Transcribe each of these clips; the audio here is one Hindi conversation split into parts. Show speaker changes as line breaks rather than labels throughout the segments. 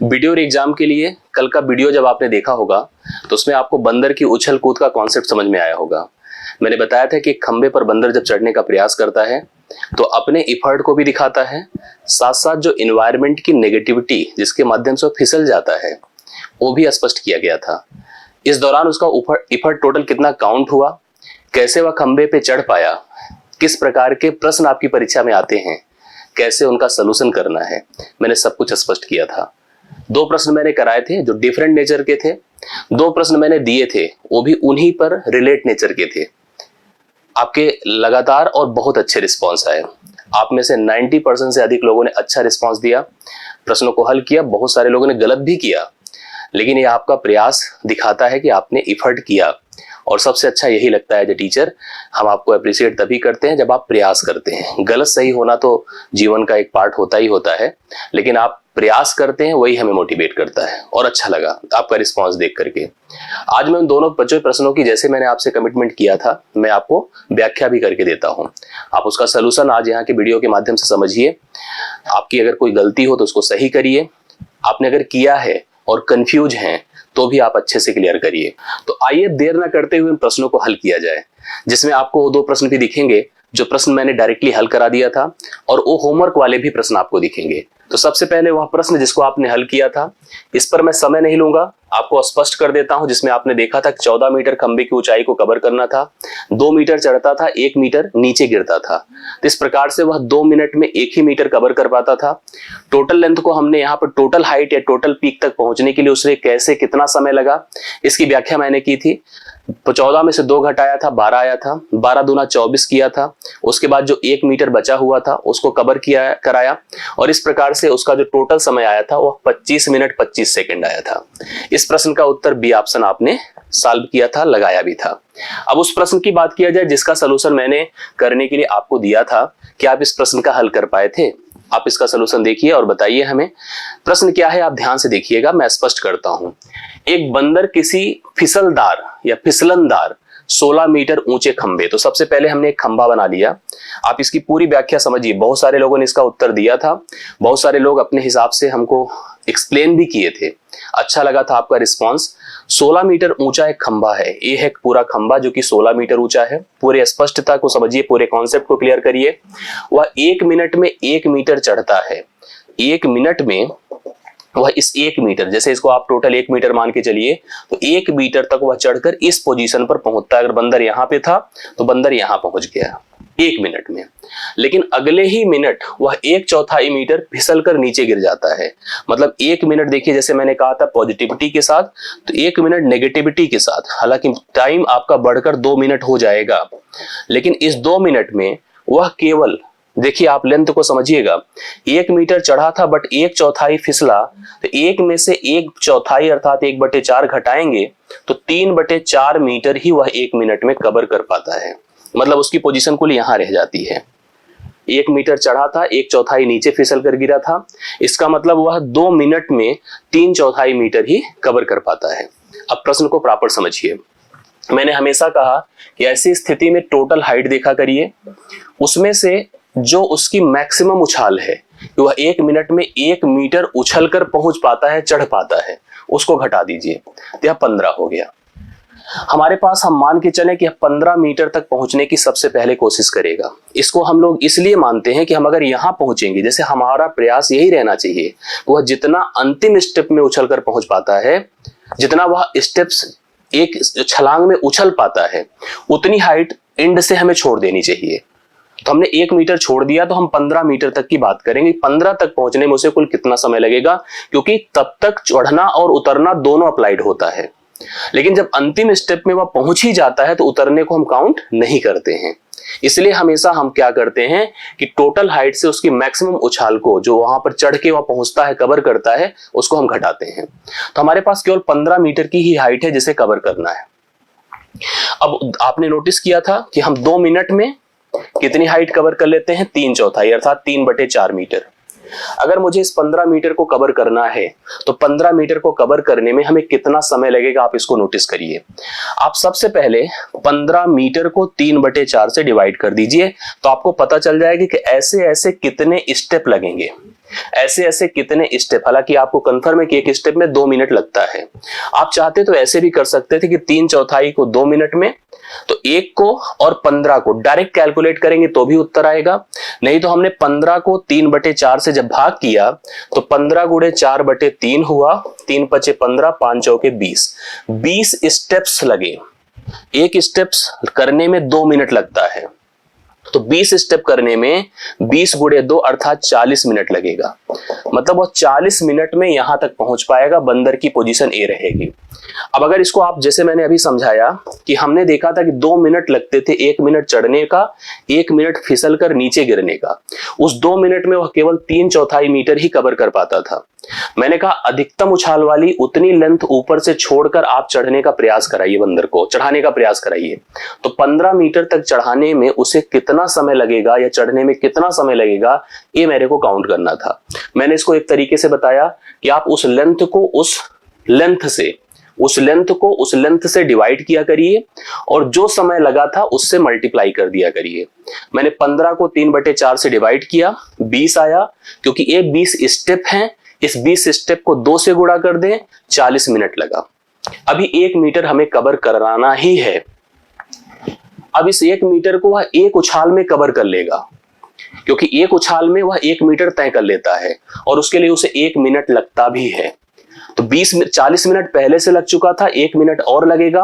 वीडियो और एग्जाम के लिए कल का वीडियो जब आपने देखा होगा तो उसमें आपको बंदर की उछल कूद का कॉन्सेप्ट समझ में आया होगा। मैंने बताया था कि एक खंबे पर बंदर जब चढ़ने का प्रयास करता है तो अपने इफर्ट को भी दिखाता है, साथ साथ जो इन्वायरमेंट की नेगेटिविटी जिसके माध्यम से वो फिसल जाता है वो भी स्पष्ट किया गया था। इस दौरान उसका इफर्ट टोटल कितना काउंट हुआ, कैसे वह खंबे पे चढ़ पाया, किस प्रकार के प्रश्न आपकी परीक्षा में आते हैं, कैसे उनका सलूशन करना है, मैंने सब कुछ स्पष्ट किया था। 2 प्रश्न मैंने कराए थे जो डिफरेंट नेचर के थे, 2 प्रश्न मैंने दिए थे वो भी उन्हीं पर रिलेट नेचर के थे। आपके लगातार और बहुत अच्छे रिस्पॉन्स आए। आप में से 90% से अधिक लोगों ने अच्छा रिस्पॉन्स दिया, प्रश्नों को हल किया। बहुत सारे लोगों ने गलत भी किया, लेकिन ये आपका प्रयास दिखाता है कि आपने इफर्ट किया। और सबसे अच्छा यही लगता है जो टीचर, हम आपको अप्रिशिएट तभी करते हैं जब आप प्रयास करते हैं। गलत सही होना तो जीवन का एक पार्ट होता ही होता है, लेकिन आप प्रयास करते हैं वही हमें मोटिवेट करता है। और अच्छा लगा आपका रिस्पांस देख करके। आज मैं उन दोनों बचे प्रश्नों की, जैसे मैंने आपसे कमिटमेंट किया था, मैं आपको व्याख्या भी करके देता हूं। आप उसका सलूशन आज यहाँ के वीडियो के माध्यम से समझिए। आपकी अगर कोई गलती हो तो उसको सही करिए। आपने अगर किया है और कंफ्यूज हैं तो भी आप अच्छे से क्लियर करिए। तो आइए देर ना करते हुए इन प्रश्नों को हल किया जाए, जिसमें आपको वो 2 प्रश्न भी दिखेंगे जो प्रश्न मैंने डायरेक्टली हल करा दिया था, और वो होमवर्क वाले भी प्रश्न आपको दिखेंगे। तो सबसे पहले वह प्रश्न जिसको आपने हल किया था, इस पर मैं समय नहीं लूंगा, आपको स्पष्ट कर देता हूं। जिसमें आपने देखा था 14 मीटर खंबे की ऊंचाई को कवर करना था, 2 मीटर चढ़ता था, 1 मीटर नीचे गिरता था। तो इस प्रकार से वह 2 मिनट में 1 ही मीटर कवर कर पाता था। टोटल लेंथ को हमने यहाँ पर टोटल हाइट या टोटल पीक तक पहुंचने के लिए उसे कैसे कितना समय लगा, इसकी व्याख्या मैंने की थी। 14 में से 2 घटाया था, 12 आया था। 12 दूना 24 किया था। उसके बाद जो 1 मीटर बचा हुआ था उसको कवर किया कराया, और इस प्रकार से उसका जो टोटल समय आया था वह 25 मिनट 25 सेकंड आया था। इस प्रश्न का उत्तर बी ऑप्शन आपने सॉल्व किया था, लगाया भी था। अब उस प्रश्न की बात किया जाए जिसका सलूशन मैंने करने के लिए आपको दिया था। क्या आप इस प्रश्न का हल कर पाए थे? आप इसका सलूशन देखिए और बताइए हमें। प्रश्न क्या है आप ध्यान से देखिएगा, मैं स्पष्ट करता हूं। एक बंदर किसी फिसलदार या फिसलनदार 16 मीटर ऊंचे खंबे, तो सबसे पहले हमने एक खंबा बना लिया। आप इसकी पूरी व्याख्या समझिए। बहुत सारे लोगों ने इसका उत्तर दिया था, बहुत सारे लोग अपने हिसाब से हमको एक्सप्लेन भी किए थे। अच्छा लगा था आपका रिस्पांस। 16 मीटर ऊंचा एक खंबा है, ये है पूरा खंबा जो कि 16 मीटर ऊंचा है। पूरे स्पष्टता को समझिए, पूरे कॉन्सेप्ट को क्लियर करिए। वह 1 मिनट में 1 मीटर चढ़ता है। 1 मिनट में वह इस 1 मीटर, जैसे इसको आप टोटल 1 मीटर मान के चलिए, तो 1 मीटर तक वह चढ़कर इस पोजीशन पर पहुंचता है। अगर बंदर यहां पे था तो बंदर यहां पहुंच गया 1 मिनट में। लेकिन अगले ही मिनट वह 1/4 मीटर फिसल कर नीचे गिर जाता है। मतलब 1 मिनट देखिए, जैसे मैंने कहा था पॉजिटिविटी के साथ, तो 1 मिनट नेगेटिविटी के साथ। हालांकि टाइम आपका बढ़कर 2 मिनट हो जाएगा, लेकिन इस 2 मिनट में वह केवल, देखिए आप लेंथ को समझिएगा, 1 मीटर चढ़ा था बट 1/4 फिसला, तो 1 में से 1/4 अर्थात 1/4 घटाएंगे तो 3/4 मीटर ही वह 1 मिनट में कवर कर पाता है। मतलब उसकी पोजीशन कुल यहां रह जाती है। 1 मीटर चढ़ा था, 1/4 नीचे फिसल कर गिरा था। इसका मतलब वह 2 मिनट में 3/4 मीटर ही कवर कर पाता है। अब प्रश्न को प्रॉपर समझिए। मैंने हमेशा कहा कि ऐसी स्थिति में टोटल हाइट देखा करिए, उसमें से जो उसकी मैक्सिमम उछाल है, वह 1 मिनट में 1 मीटर उछल कर पहुंच पाता है, चढ़ पाता है, उसको घटा दीजिए तो यह 15 हो गया। हमारे पास, हम मान के चले कि 15 मीटर तक पहुंचने की सबसे पहले कोशिश करेगा। इसको हम लोग इसलिए मानते हैं कि हम अगर यहां पहुंचेंगे, जैसे हमारा प्रयास यही रहना चाहिए, वह जितना अंतिम स्टेप में उछल कर पहुंच पाता है, जितना वह स्टेप्स एक छलांग में उछल पाता है, उतनी हाइट एंड से हमें छोड़ देनी चाहिए। तो हमने 1 मीटर छोड़ दिया, तो हम 15 मीटर तक की बात करेंगे। 15 तक पहुंचने में उसे कुल कितना समय लगेगा, क्योंकि तब तक चढ़ना और उतरना दोनों अप्लाइड होता है। लेकिन जब अंतिम स्टेप में वह पहुंच ही जाता है तो उतरने को हम काउंट नहीं करते हैं। इसलिए हमेशा हम क्या करते हैं कि टोटल हाइट से उसकी मैक्सिमम उछाल को, जो वहां पर चढ़ के वह पहुंचता है, कवर करता है, उसको हम घटाते हैं। तो हमारे पास केवल 15 मीटर की ही हाइट है जिसे कवर करना है। अब आपने नोटिस किया था कि हम 2 मिनट में कितनी हाइट कवर कर लेते हैं, 3/4 अर्थात 3/4 मीटर। अगर मुझे इस 15 मीटर को कवर करना है तो 15 मीटर को कवर करने में हमें कितना समय लगेगा, आप इसको नोटिस करिए। आप सबसे पहले 15 मीटर को 3/4 से डिवाइड कर दीजिए, तो आपको पता चल जाएगा कि ऐसे ऐसे कितने स्टेप लगेंगे। ऐसे ऐसे कितने स्टेप, हालांकि आपको कंफर्म है कि एक स्टेप में 2 मिनट लगता है। आप चाहते तो ऐसे भी कर सकते थे कि 3/4 को 2 मिनट में, तो 1 को और 15 को डायरेक्ट कैलकुलेट करेंगे तो भी उत्तर आएगा। नहीं तो हमने 15 को 3/4 से जब भाग किया तो 15 गुणे 4/3 हुआ, 3×5 15, 5×4 20, 20 स्टेप्स लगे। एक स्टेप्स करने में 2 मिनट लगता है, तो 20 स्टेप करने में 20 गुणे 2 अर्थात 40 मिनट लगेगा। मतलब वो 40 मिनट में यहां तक पहुंच पाएगा, बंदर की पोजीशन ए रहेगी। अब अगर इसको आप, जैसे मैंने अभी समझाया कि हमने देखा था कि 2 मिनट लगते थे, 1 मिनट चढ़ने का, 1 मिनट फिसल कर नीचे गिरने का। उस 2 मिनट में वह केवल 3/4 मीटर ही कवर कर पाता था। मैंने कहा अधिकतम उछाल वाली उतनी लेंथ ऊपर से छोड़कर आप चढ़ने का प्रयास कराइए, बंदर को चढ़ाने का प्रयास कराइए। तो 15 मीटर तक चढ़ाने में उसे कितना समय लगेगा या चढ़ने में कितना समय लगेगा, ये मेरे को काउंट करना था। मैंने इसको एक तरीके से बताया कि आप उस लेंथ को उस लेंथ से डिवाइड किया करिए और जो समय लगा था उससे मल्टीप्लाई कर दिया करिए। मैंने 15 को 3/4 से डिवाइड किया, 20 आया, क्योंकि ये 20 स्टेप हैं, इस 20 स्टेप को 2 से गुणा कर दें, 40 मिनट लगा। अभी 1 मीटर हमें कवर कराना ही है। अब इस 1 मीटर को वह एक उछाल में कवर कर लेगा, क्योंकि एक उछाल में वह 1 मीटर तय कर लेता है और उसके लिए उसे 1 मिनट लगता भी है। तो 40 मिनट पहले से लग चुका था, 1 मिनट और लगेगा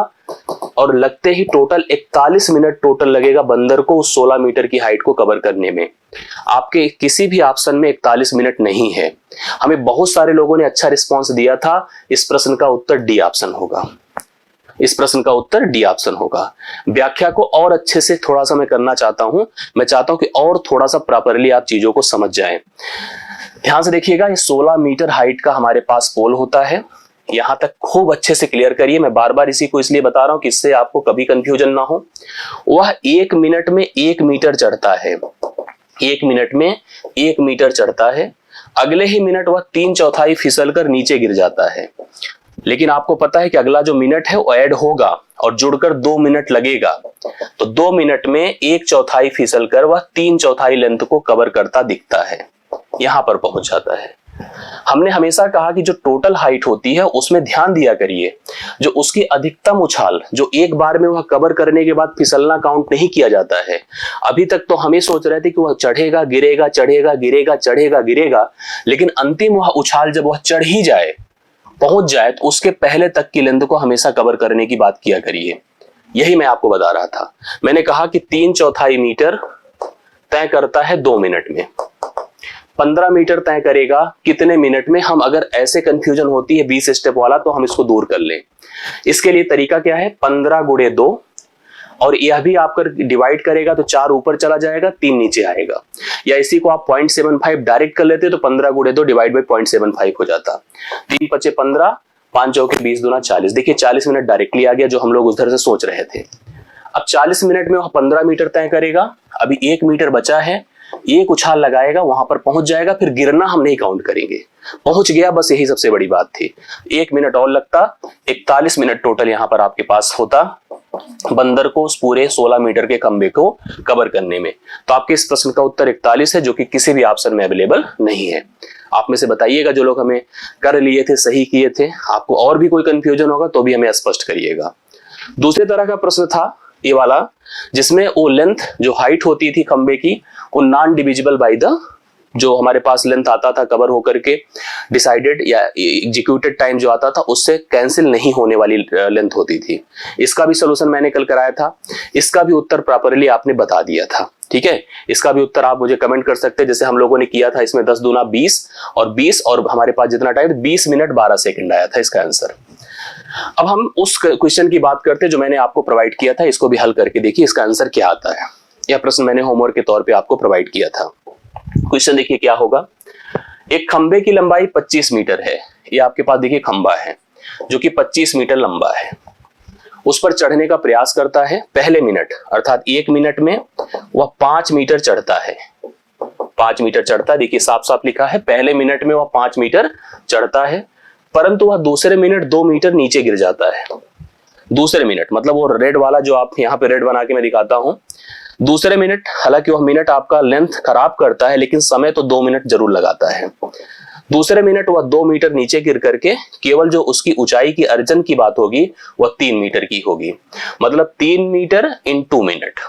और लगते ही टोटल 41 मिनट टोटल लगेगा बंदर को उस 16 मीटर की हाइट को कवर करने में। आपके किसी भी ऑप्शन में 41 मिनट नहीं है। हमें बहुत सारे लोगों ने अच्छा रिस्पांस दिया था। इस प्रश्न का उत्तर डी ऑप्शन होगा। इस प्रश्न का उत्तर डी ऑप्शन होगा। व्याख्या को और अच्छे से थोड़ा सा मैं करना चाहता हूं। मैं चाहता हूं कि और थोड़ा सा प्रॉपरली आप चीजों को समझ जाएं। ध्यान से देखिएगा, ये 16 मीटर हाइट का हमारे पास पोल होता है। यहां तक खूब अच्छे से क्लियर करिए। मैं बार बार इसी को इसलिए बता रहा हूं कि इससे आपको कभी कंफ्यूजन ना हो। वह 1 मिनट में 1 मीटर चढ़ता है, 1 मिनट में 1 मीटर चढ़ता है। अगले ही मिनट वह 3/4 फिसल कर नीचे गिर जाता है। लेकिन आपको पता है कि अगला जो मिनट है वो ऐड होगा और जुड़कर 2 मिनट लगेगा। तो 2 मिनट में 1/4 फिसल कर वह 3/4 लेंथ को कवर करता दिखता है, यहां पर पहुंच जाता है। हमने हमेशा कहा कि जो टोटल हाइट होती है उसमें ध्यान दिया करिए। जो उसकी अधिकतम उछाल, जो एक बार में वह कवर करने के बाद फिसलना काउंट नहीं किया जाता है। अभी तक तो हमें सोच रहे थे कि वह चढ़ेगा गिरेगा, चढ़ेगा गिरेगा, चढ़ेगा गिरेगा, लेकिन अंतिम वह उछाल जब वह चढ़ ही जाए, पहुंच जाए, तो उसके पहले तक की लेंथ को हमेशा कवर करने की बात किया करिए। यही मैं आपको बता रहा था। मैंने कहा कि 3/4 मीटर तय करता है 2 मिनट में, 15 मीटर तय करेगा कितने मिनट में। हम अगर ऐसे कंफ्यूजन होती है 20 स्टेप वाला, तो हम इसको दूर कर लें। इसके लिए तरीका क्या है, 15 गुणे 2, और यह भी आपका डिवाइड करेगा तो 4 ऊपर चला जाएगा, 3 नीचे आएगा। या इसी को आप 0.75 डायरेक्ट कर लेते तो 15 गुणे 2 डिवाइड बाई 0.75 हो जाता। 3×5 15, 5×4 20 दूना 40। देखिए 40 मिनट डायरेक्टली आ गया, जो हम लोग उधर से सोच रहे थे। अब 40 मिनट में वह 15 मीटर तय करेगा। अभी 1 मीटर बचा है, एक उछाल लगाएगा, वहां पर पहुंच जाएगा, फिर गिरना हम नहीं काउंट करेंगे, पहुंच गया, बस यही सबसे बड़ी बात थी। 1 मिनट और लगता, 41 मिनट टोटल यहां पर आपके पास होता बंदर को उस पूरे 16 मीटर के खंबे को कवर करने में। तो आपके इस प्रश्न का उत्तर 41 है, जो कि किसी भी ऑप्शन में अवेलेबल नहीं है। आप में से बताइएगा जो लोग हमें कर लिए थे, सही किए थे। आपको और भी कोई कंफ्यूजन होगा तो भी हमें स्पष्ट करिएगा। दूसरे तरह का प्रश्न था ये वाला, जिसमें वो लेंथ जो हाइट होती थी खंबे की, वो नॉन डिविजिबल बाय द, जो हमारे पास लेंथ आता था कवर होकर के, डिसाइडेड या एग्जीक्यूटेड टाइम जो आता था उससे कैंसिल नहीं होने वाली लेंथ होती थी। इसका भी सॉल्यूशन मैंने कल कराया था। इसका भी उत्तर प्रॉपरली आपने बता दिया था, ठीक है। इसका भी उत्तर आप मुझे कमेंट कर सकते हैं, जैसे हम लोगों ने किया था। इसमें 10 दूना 20 और 20 और हमारे पास जितना टाइम 20 मिनट 12 सेकंड आया था इसका आंसर। अब हम उस क्वेश्चन की बात करते हैं जो मैंने आपको प्रोवाइड किया था। इसको भी हल करके देखिए इसका आंसर क्या आता है। यह प्रश्न मैंने होमवर्क के तौर पे आपको प्रोवाइड किया था। क्वेश्चन देखिए क्या होगा। एक खंबे की लंबाई 25 मीटर है। ये आपके पास देखिए खंबा है जो कि 25 मीटर लंबा है। उस पर चढ़ने का प्रयास करता है। पहले मिनट अर्थात 1 मिनट में वह 5 मीटर चढ़ता है। 5 मीटर चढ़ता है, देखिए साफ साफ लिखा है, पहले मिनट में वह 5 मीटर चढ़ता है, परंतु वह दूसरे मिनट 2 मीटर नीचे गिर जाता है। दूसरे मिनट मतलब वो रेड वाला जो आप यहाँ पे रेड बना के मैं दिखाता हूं, दूसरे मिनट, हालांकि वह मिनट आपका लेंथ खराब करता है लेकिन समय तो 2 मिनट जरूर लगाता है। दूसरे मिनट वह 2 मीटर नीचे गिर करके केवल जो उसकी ऊंचाई की अर्जन की बात होगी वह 3 मीटर की होगी। मतलब 3 मीटर इन 2 मिनट,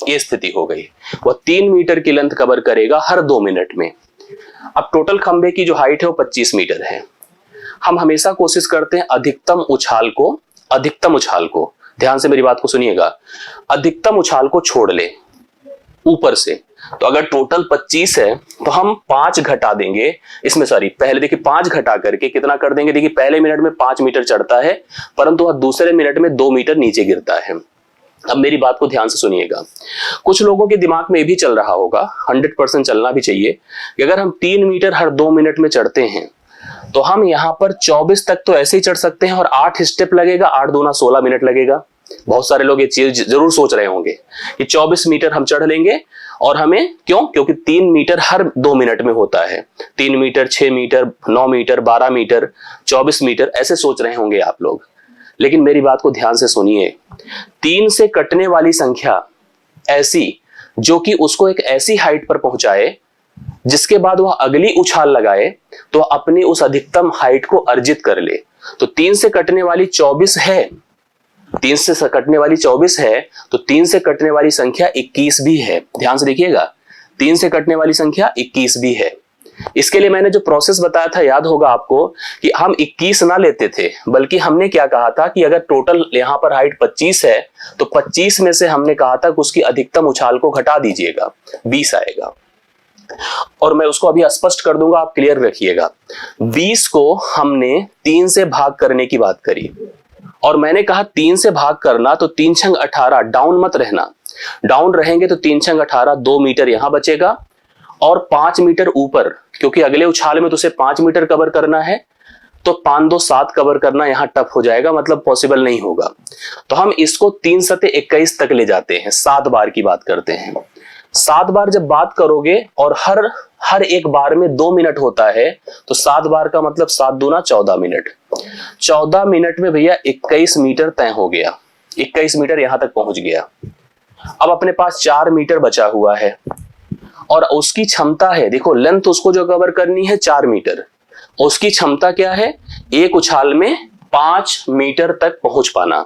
ये स्थिति हो गई। वह 3 मीटर की लेंथ कवर करेगा हर 2 मिनट में। अब टोटल खंबे की जो हाइट है वो 25 मीटर है। हम हमेशा कोशिश करते हैं अधिकतम उछाल को, ध्यान से मेरी बात को सुनिएगा, अधिकतम उछाल को छोड़ ले ऊपर से। तो अगर टोटल 25 है तो हम 5 घटा देंगे इसमें, पहले देखिए 5 घटा करके कितना कर देंगे। देखिए पहले मिनट में 5 मीटर चढ़ता है परंतु वह दूसरे मिनट में 2 मीटर नीचे गिरता है। अब मेरी बात को ध्यान से सुनिएगा, कुछ लोगों के दिमाग में ये भी चल रहा होगा, 100% चलना भी चाहिए, कि अगर हम 3 मीटर हर 2 मिनट में चढ़ते हैं तो हम यहां पर 24 तक तो ऐसे ही चढ़ सकते हैं और 8 स्टेप लगेगा, 8 दूना 16 मिनट लगेगा। बहुत सारे लोग ये चीज जरूर सोच रहे होंगे कि 24 मीटर हम चढ़ लेंगे और हमें क्योंकि 3 मीटर हर 2 मिनट में होता है। 3 metre, 6 metre, 9 metre, 12 metre, 24 metre, ऐसे सोच रहे होंगे आप लोग। लेकिन मेरी बात को ध्यान से सुनिए, 3 से कटने वाली संख्या ऐसी जो कि उसको एक ऐसी हाइट पर पहुंचाए जिसके बाद वह अगली उछाल लगाए तो अपनी उस अधिकतम हाइट को अर्जित कर ले। तो 3 से कटने वाली 24 है, 3 से कटने वाली 24 है तो 3 से कटने वाली संख्या 21 भी है। ध्यान से देखिएगा, 3 से कटने वाली संख्या 21 भी है। इसके लिए मैंने जो प्रोसेस बताया था याद होगा आपको कि हम 21 ना लेते थे, बल्कि हमने क्या कहा था कि अगर टोटल यहां पर हाइट 25 है तो 25 में से हमने कहा था कि उसकी अधिकतम उछाल को घटा दीजिएगा, 20 आएगा। और मैं उसको अभी स्पष्ट कर दूंगा, आप क्लियर रखिएगा। 20 को हमने 3 से भाग करने की बात करी और मैंने कहा 3 से भाग करना तो 3 छंग 18, डाउन मत रहना। डाउन रहेंगे तो 3 छंग 18, 2 मीटर यहां बचेगा और 5 मीटर ऊपर, क्योंकि अगले उछाल में तो उसे 5 मीटर कवर करना है तो 5 2 7 कवर करना यहां टफ हो जाएगा, मतलब पॉसिबल नहीं होगा। तो हम इसको 3 सते 21 तक ले जाते हैं, 7 बार की बात करते हैं। 7 बार जब बात करोगे और हर एक बार में 2 मिनट होता है तो 7 बार का मतलब 7 दूना 14 मिनट। 14 मिनट में भैया 21 मीटर तय हो गया, 21 मीटर यहां तक पहुंच गया। अब अपने पास 4 मीटर बचा हुआ है और उसकी क्षमता है, देखो लेंथ उसको जो कवर करनी है 4 मीटर, उसकी क्षमता क्या है, एक उछाल में 5 मीटर तक पहुंच पाना।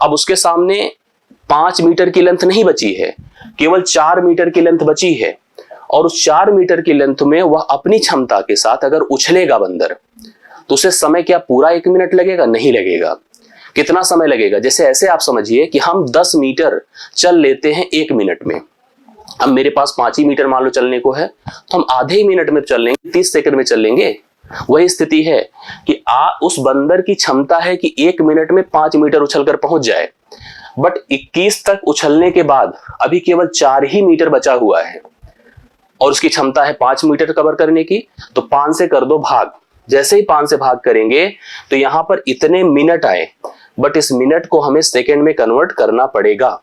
अब उसके सामने 5 मीटर की लेंथ नहीं बची है, केवल 4 मीटर की लेंथ बची है और उस 4 मीटर की लेंथ में वह अपनी क्षमता के साथ अगर उछलेगा बंदर तो उसे समय क्या पूरा 1 मिनट लगेगा? नहीं लगेगा। कितना समय लगेगा? जैसे ऐसे आप समझिए कि हम 10 मीटर चल लेते हैं 1 मिनट में। अब मेरे पास 5 ही मीटर मान लो चलने को है तो हम आधे ही मिनट में चल लेंगे, 30 सेकंड में चल लेंगे। वही स्थिति है कि उस बंदर की क्षमता है कि 1 मिनट में 5 मीटर उछलकर पहुंच जाए, बट 21 तक उछलने के बाद अभी केवल 4 ही मीटर बचा हुआ है और उसकी क्षमता है 5 मीटर कवर करने की। तो 5 से कर दो भाग, जैसे ही 5 से भाग करेंगे तो यहां पर इतने मिनट आए, बट इस मिनट को हमें सेकंड में कन्वर्ट करना पड़ेगा।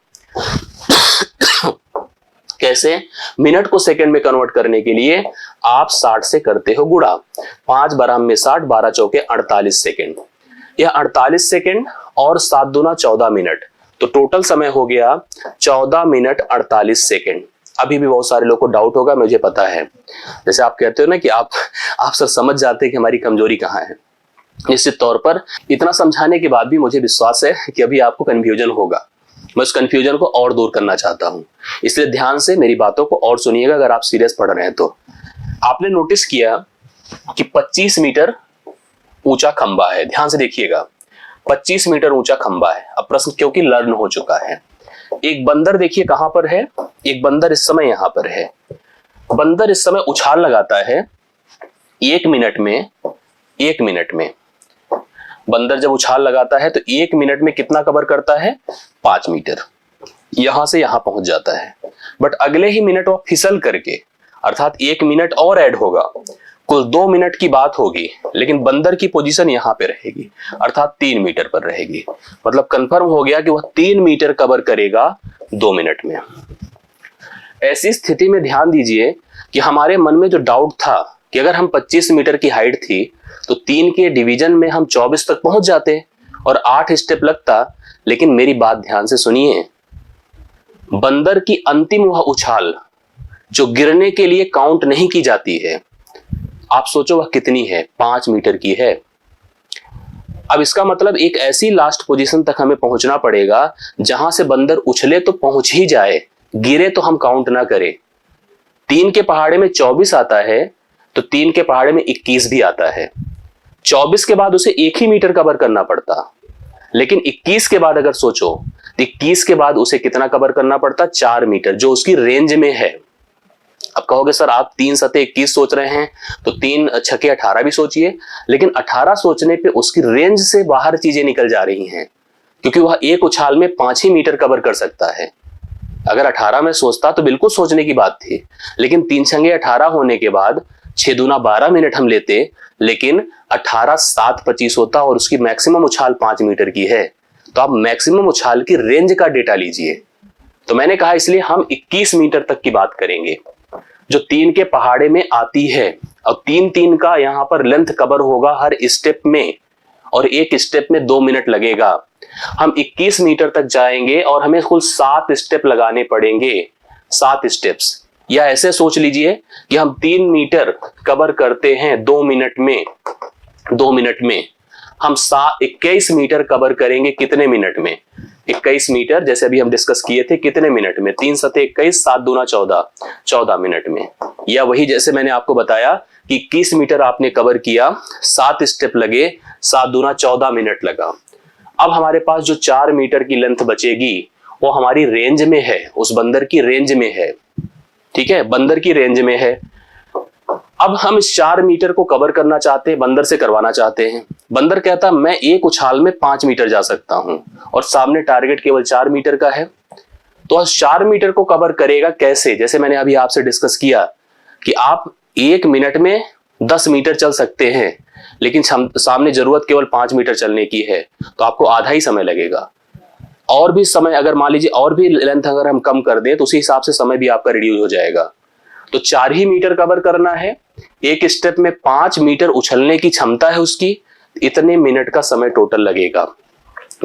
कैसे? मिनट को सेकंड में कन्वर्ट करने के लिए आप 60 से करते हो गुणा, 5 बराम में 60, 12 चौके 48 सेकंड। यह 48 सेकंड और 7 दूना 14 मिनट, तो टोटल समय हो गया 14 मिनट 48 सेकंड। अभी भी बहुत सारे लोगों को डाउट होगा, मुझे पता है। जैसे आप कहते हो ना कि आप सर समझ जाते हैं कि हमारी कमजोरी कहाँ है। निश्चित तौर पर इतना समझाने के बाद भी मुझे विश्वास है कि अभी आपको कंफ्यूजन होगा। मैं उस कंफ्यूजन को और दूर करना चाहता हूं, इसलिए ध्यान से मेरी बातों को और सुनिएगा अगर आप सीरियस पढ़ रहे हैं तो। आपने नोटिस किया कि 25 मीटर ऊंचा खंबा है, ध्यान से देखिएगा, 25 मीटर ऊंचा खंबा है। अब प्रश्न क्योंकि लर्न हो चुका है। एक बंदर देखिए कहां पर है, एक बंदर इस समय यहां पर है। बंदर इस समय उछाल लगाता है 1 मिनट में बंदर जब उछाल लगाता है तो 1 मिनट में कितना कवर करता है? 5 मीटर। यहां से यहां पहुंच जाता है, बट अगले ही मिनट वो फिसल करके, अर्थात 1 मिनट और ऐड होगा, कुल 2 मिनट की बात होगी, लेकिन बंदर की पोजीशन यहां पे रहेगी, अर्थात 3 मीटर पर रहेगी। मतलब कंफर्म हो गया कि वह 3 मीटर कवर करेगा 2 मिनट में। ऐसी स्थिति में ध्यान दीजिए कि हमारे मन में जो डाउट था कि अगर हम 25 मीटर की हाइट थी तो 3 के डिवीजन में हम 24 तक पहुंच जाते और 8 स्टेप लगता, लेकिन मेरी बात ध्यान से सुनिए, बंदर की अंतिम वह उछाल जो गिरने के लिए काउंट नहीं की जाती है, आप सोचो वह कितनी है? 5 मीटर की है। अब इसका मतलब एक ऐसी लास्ट पोजीशन तक हमें पहुंचना पड़ेगा जहां से बंदर उछले तो पहुंच ही जाए, गिरे तो हम काउंट ना करें। 3 के पहाड़े में 24 आता है तो 3 के पहाड़े में 21 भी आता है। 24 के बाद उसे 1 ही मीटर कवर करना पड़ता, लेकिन 21 के बाद अगर सोचो तो 21 के बाद उसे कितना कवर करना पड़ता? 4 मीटर, जो उसकी रेंज में है। अब कहोगे सर आप 3 सते 21 सोच रहे हैं तो 3 छके 18 भी सोचिए, लेकिन 18 सोचने पे उसकी रेंज से बाहर चीजें निकल जा रही हैं, क्योंकि वह एक उछाल में 5 ही मीटर कवर कर सकता है। अगर 18 में सोचता तो बिल्कुल सोचने की बात थी, लेकिन 3 छंगे 18 होने के बाद 6 दूना 12 मिनट हम लेते, लेकिन 18 7 25 होता और उसकी मैक्सिमम उछाल 5 मीटर की है। तो आप मैक्सिमम उछाल की रेंज का डेटा लीजिए। तो मैंने कहा इसलिए हम 21 मीटर तक की बात करेंगे जो 3 के पहाड़े में आती है। और 3 का यहां पर लेंथ कवर होगा हर स्टेप में, और एक स्टेप में 2 मिनट लगेगा। हम 21 मीटर तक जाएंगे और हमें कुल 7 स्टेप लगाने पड़ेंगे, 7 स्टेप्स। या ऐसे सोच लीजिए कि हम 3 मीटर कवर करते हैं 2 मिनट में, 2 मिनट में हम 21 मीटर कवर करेंगे कितने मिनट में? 21 मीटर जैसे अभी हम डिस्कस किए थे कितने मिनट में? 3 सते 21, 7 दूना 14, 14 मिनट में। या वही जैसे मैंने आपको बताया कि 21 मीटर आपने कवर किया, 7 स्टेप लगे, 7 दूना 14 मिनट लगा। अब हमारे पास जो 4 मीटर की लेंथ बचेगी वो हमारी रेंज में है, उस बंदर की रेंज में है। ठीक है, बंदर की रेंज में है। अब हम इस 4 मीटर को कवर करना चाहते हैं, बंदर से करवाना चाहते हैं। बंदर कहता मैं एक उछाल में 5 मीटर जा सकता हूं और सामने टारगेट केवल 4 मीटर का है। तो उस 4 मीटर को कवर करेगा कैसे? जैसे मैंने अभी आपसे डिस्कस किया कि आप 1 मिनट में 10 मीटर चल सकते हैं, लेकिन सामने जरूरत केवल 5 मीटर चलने की है, तो आपको आधा ही समय लगेगा। और भी समय अगर मान लीजिए और भी लेंथ अगर हम कम कर दें तो उसी हिसाब से समय भी आपका रिड्यूस हो जाएगा। तो 4 ही मीटर कवर करना है, एक स्टेप में 5 मीटर उछलने की क्षमता है उसकी, इतने मिनट का समय टोटल लगेगा।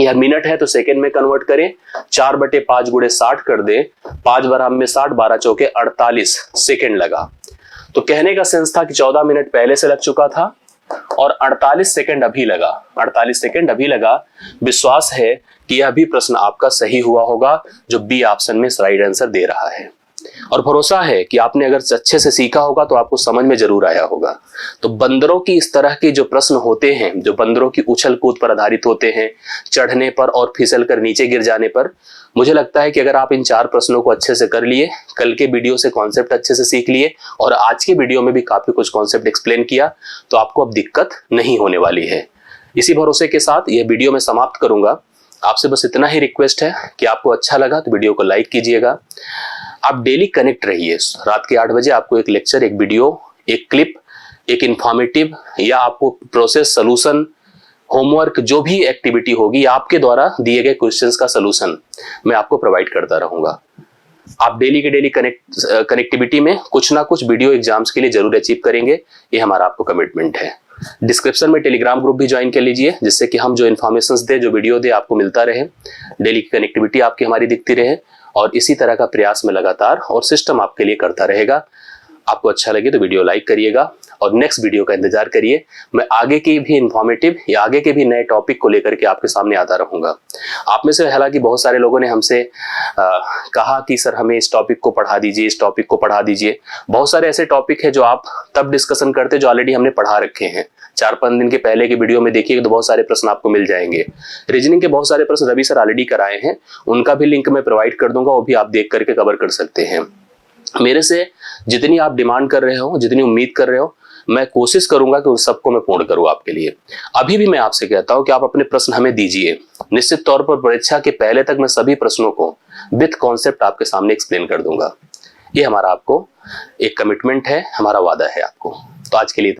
यह मिनट है तो सेकंड में कन्वर्ट करें, 4/5 गुणे 60 कर दें, 5 बराबर में 60, 12 चौके 48 सेकंड लगा। तो कहने का सेंस था कि 14 मिनट पहले से लग चुका था और 48 सेकंड अभी लगा, 48 सेकंड अभी लगा। विश्वास है कि यह भी प्रश्न आपका सही हुआ होगा जो बी ऑप्शन में राइट आंसर दे रहा है, और भरोसा है कि आपने अगर अच्छे से सीखा होगा तो आपको समझ में जरूर आया होगा। तो बंदरों की इस तरह के जो प्रश्न होते हैं, जो बंदरों की उछल कूद पर आधारित होते हैं, चढ़ने पर और फिसल कर नीचे गिर जाने पर, मुझे लगता है कि अगर आप इन 4 प्रश्नों को अच्छे से कर लिए, कल के वीडियो से कॉन्सेप्ट अच्छे से सीख लिए और आज के वीडियो में भी काफी कुछ कॉन्सेप्ट एक्सप्लेन किया, तो आपको अब दिक्कत नहीं होने वाली है। इसी भरोसे के साथ यह वीडियो मैं समाप्त करूंगा। आपसे बस इतना ही रिक्वेस्ट है कि आपको अच्छा लगा तो वीडियो को लाइक कीजिएगा। आप डेली कनेक्ट रहिए। रात के 8 बजे आपको एक लेक्चर, एक वीडियो, एक क्लिप, एक इंफॉर्मेटिव या आपको प्रोसेस, सॉल्यूशन, होमवर्क, जो भी एक्टिविटी होगी, आपके द्वारा दिए गए क्वेश्चंस का सॉल्यूशन मैं आपको प्रोवाइड करता रहूंगा। आप डेली के डेली कनेक्टिविटी में कुछ ना कुछ वीडियो एग्जाम्स के लिए जरूर अचीव करेंगे, ये हमारा आपको कमिटमेंट है। डिस्क्रिप्शन में टेलीग्राम ग्रुप भी ज्वाइन कर लीजिए, जिससे कि हम जो इन्फॉर्मेशन दे, जो वीडियो दे, आपको मिलता रहे, डेली की कनेक्टिविटी आपकी हमारी दिखती रहे, और इसी तरह का प्रयास में लगातार और सिस्टम आपके लिए करता रहेगा। आपको अच्छा लगे तो वीडियो लाइक करिएगा और नेक्स्ट वीडियो का इंतजार करिए। मैं आगे की भी इंफॉर्मेटिव या आगे के भी नए टॉपिक को लेकर के आपके सामने आता रहूंगा। आप में से हालांकि बहुत सारे लोगों ने हमसे कहा कि सर हमें इस टॉपिक को पढ़ा दीजिए, इस टॉपिक को पढ़ा दीजिए। बहुत सारे ऐसे टॉपिक है जो आप तब डिस्कशन करते जो ऑलरेडी हमने पढ़ा रखे हैं। 4-5 दिन के पहले के वीडियो में देखिएगा तो बहुत सारे प्रश्न आपको मिल जाएंगे। रीजनिंग के बहुत सारे प्रश्न रवि सर ऑलरेडी कराए हैं, उनका भी लिंक मैं प्रोवाइड कर दूंगा, वो भी आप देख करके कवर कर सकते हैं। मेरे से जितनी आप डिमांड कर रहे हो, जितनी उम्मीद कर रहे हो, मैं कोशिश करूंगा कि उन सबको मैं पूर्ण करूं आपके लिए। अभी भी मैं आपसे कहता हूं कि आप अपने प्रश्न हमें दीजिए। निश्चित तौर पर परीक्षा के पहले तक मैं सभी प्रश्नों को विद कॉन्सेप्ट आपके सामने एक्सप्लेन कर दूंगा। ये हमारा आपको एक कमिटमेंट है, हमारा वादा है आपको। तो आज के लिए